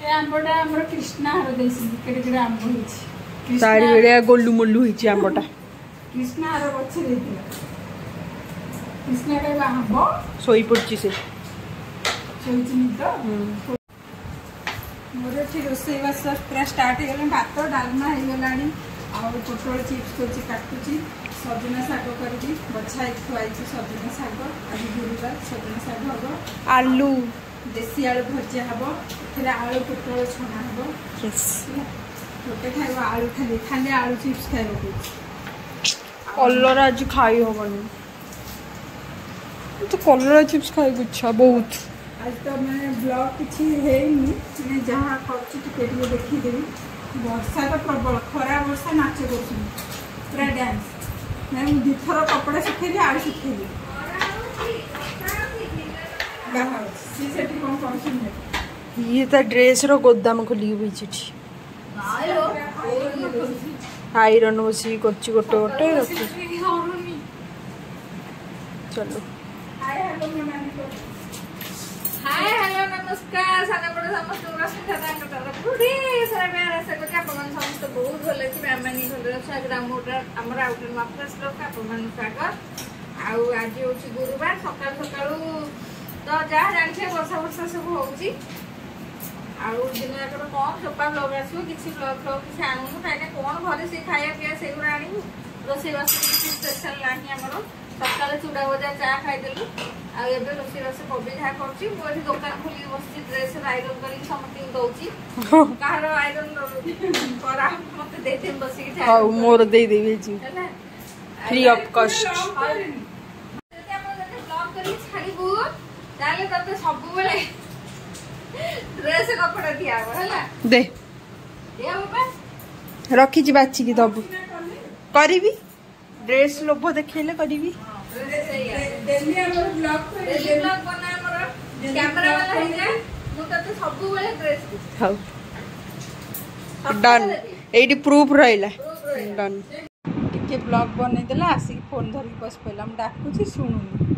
ए आंबटा हमर कृष्णा हर देसी केडे केडे आंब होइछि तारी बेड़िया गोलू मोलू होइछि आंबटा कृष्णा हर बच्चे देथिला कृष्णा के आंब सोई पड़छि से सोइछि नि तो मोर ठीक रोसई बास पूरा स्टार्ट हो गला भात डालमा हो गलानी आ पोटल चिप्स कोछि काटुछि सजना साग करछि बछा एक खुआइछि सजना साग आज गुरुवार सजना साग हबो आलू देसी आलू भजा हबो फिर आलू पोटल छना हबो यस गोटे खाइबो आलू खाली खाली आलू चिप्स खाइबो कलर आज खाई होबनी तो कलर चिप्स खाई इच्छा बहुत आज तो मैंने ब्लॉग किसी है मैं जहाँ करती देखी देवी वर्षा तो प्रबल खरा वर्षा नाच कर पूरा डांस मैं दुथर कपड़ा सुखेली आड़ सुखेली ये तो ड्रेस रो गोदाम खोली हुई आयरन बसी गोटे गोटे रखी चलो हाय हेलो नमस्कार साना बड़ समस्त रश्मिता तांकर बुढ़ी सारा प्यार आशा करके अपन समस्त बहुत भले कि मैंने भले अच्छा ग्राम हमर आउट माफ्रेस लोक अपन स्वागत आउ आज होची गुरुवार सकाळ सकाळ तो जा जानि वर्षा वर्षा सब होची आउ दिन जाकर कौन चोपा ब्लॉग आसो किसी ब्लॉग फ्लॉग किसी आणु काहे कोन घरे से खाया पिया से गुरा आनी रोसई बास किसी स्पेशल नाही हमरो सकाळ चूड़ा भजा चा खाई देलु आ एबे रोसई बास कबे जा करची मोठी दुकान खोली बसची ड्रेस आयरन करी समति दउची कार आयरन करा मते देते बसी के हां मोर दे देबे जी फ्री ऑफ कॉस्ट जते हम जते ब्लॉग करी छाड़ीबू ताले तते सब बेले ड्रेस कपड़ा दिया होला दे दिया बाबा रखी जी बाची की दबु करीबी ड्रेस लोभ देखैले करीबी डेली हमर ब्लॉग बना हमर कैमरा वाला हे जा मु तते सब बेले ड्रेस हाउ डन एडी प्रूफ रहिला डन टिके ब्लॉग बनै देला आसी फोन धरि बस पहला हम डाकुची सुनुनी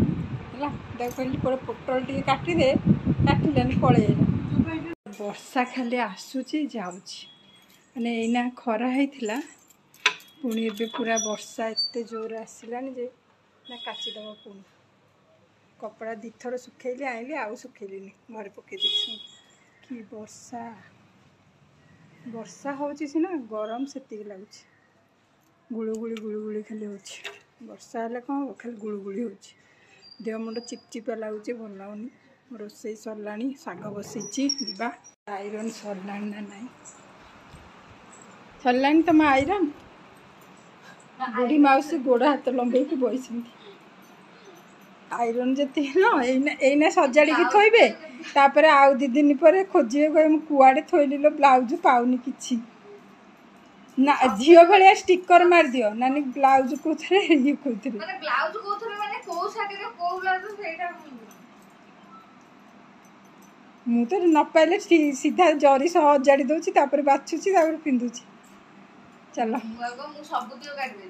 हला देख कहली पर पोटल टिके काटी दे काटिलानी पळेला वर्षा खाली आसुची जाउची माने एना खरा हेतिला पुणी एबे पूरा वर्षा एते जोर आसिलानी जे ना काची दबा पुणी कपड़ा दिथर सुखेली आइली आउ सुखेलीनी घरे पके दिछु कि वर्षा वर्षा होची सिना गरम सेति लागुची गुळुगुळी खाली होची वर्षा हले कोन खाली गुळुगुळी होची देह मुंड चिपचिपा लागुची भल लागुनी रोसई सरलानी साग बसीची दिबा आयरन सरलानी ना नाही सरलानी तम आयरन बुढ़ी मौसी गोड़ हाथ लंबे की बइसिन आयरन जति न एना सजाड़ी की थोइबे तापर आउ दी दिन पर खोजिए गए हम कुआडे थोइलिलो ब्लाउज पाउनी किछि ना झियो भलिया स्टिकर मार दियो नानी ब्लाउज को थरे ये कोथरे माने ब्लाउज को थरे माने को साटी रे को ब्लाउज सेटा मु तो न पाइले सीधा जरी सह सजाड़ी दोछि तापर बाछुछि तापर पिंदुछि चलो मु सब दियो काट दे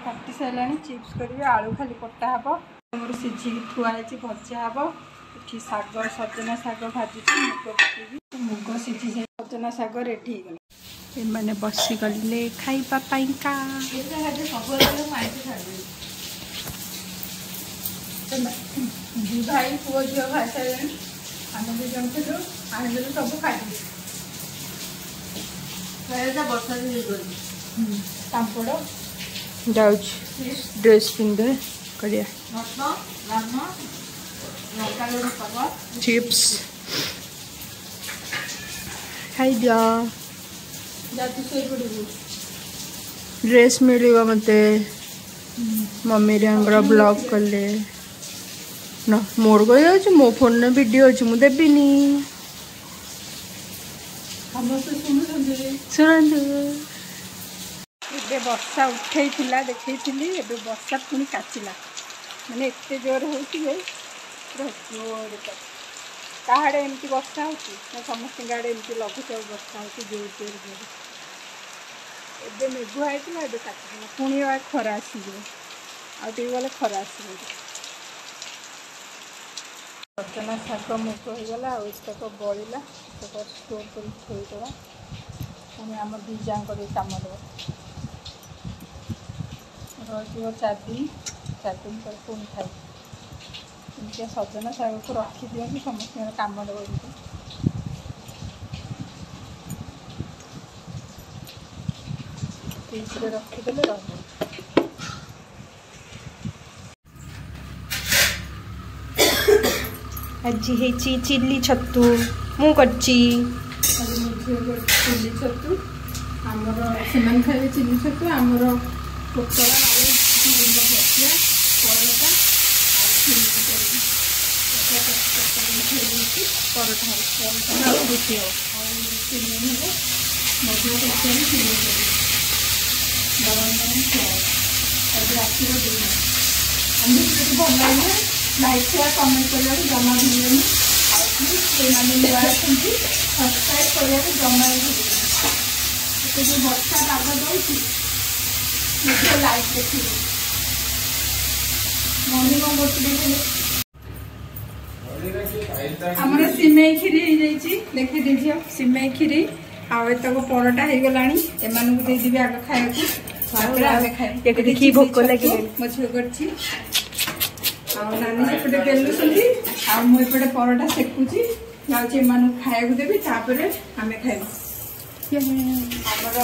काटी सारानी चिप्स करी आलू खाली कटा हबो मोर सिझी थुआ है भजा हबो एठी साग सजना साग भाजी मुग पकेबी मुग सिझी जाय सजना साग रेडी हो गला ए माने बसी गले खाइबा पाइका ए जे सब माइके खाबे दी भाई पुओ झियो खाइ सारानी हम भी जम के जो आने सब खाइ पहले वर्षा दिन गली पापड़ जाउच ड्रेस पिंदे करिया चिप्स खाई दिया ड्रेस मिलिबा मते मम्मी रे अंगरा ब्लॉग करले ना मोर गई अछि मो फोन ने वीडियो अछि मु देबिनी सुनंदु एबे वर्षा उठे देखी एबे वर्षा पुणी काचिला माने एते जोर होती है कहाड़े एमती वर्षा होती समस्त आड़े एमती लघुचाप वर्षा होती जोर जोर जोर एबे मेघुआ होता एबे काटिला पुणी खरा आसीजे आ खरा आस सजना शाग मुग होगा आक बड़ा स्टोर कर थोड़ा आम दीजाक कम देव रही 4 दिन पर पुणी खाई एमती सजना शाग को रखी दिखती समस्त कम देव फ्रिज रखीदे रही आज है चिल्ली छतु मु करची चिल्ली छतु आमर से खाए चिल्ली छतु आमर पोटल आलू भजिया परोटा परोटा रुटी मधुर तरकारी चिल्ली गरम गरम खाए रातिर दिन भल लगे लाइक शेयर कमेंट करने जमा भूलें सब्सक्राइब करने जमा भूलें जो वर्षा पाग दूसरी लाइक देखिए मम्मी कौन कर सिमेई खीरी देखी दीजिए सिमेई खीरी आक परोटा हो गला एम देदेवी आग खाया देखी भोक लगे मो झील कर नानी सेपटे बेलुंट आउपटे परोटा सेकुची जाऊँगी एम खाया देवी आम खाइबू आमर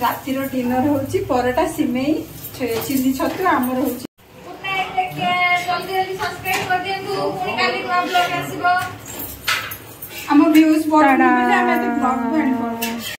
रातिर डिनर होची परोटा सिमेई चिल्ली छतु आमर होची आम व्यूज बढ़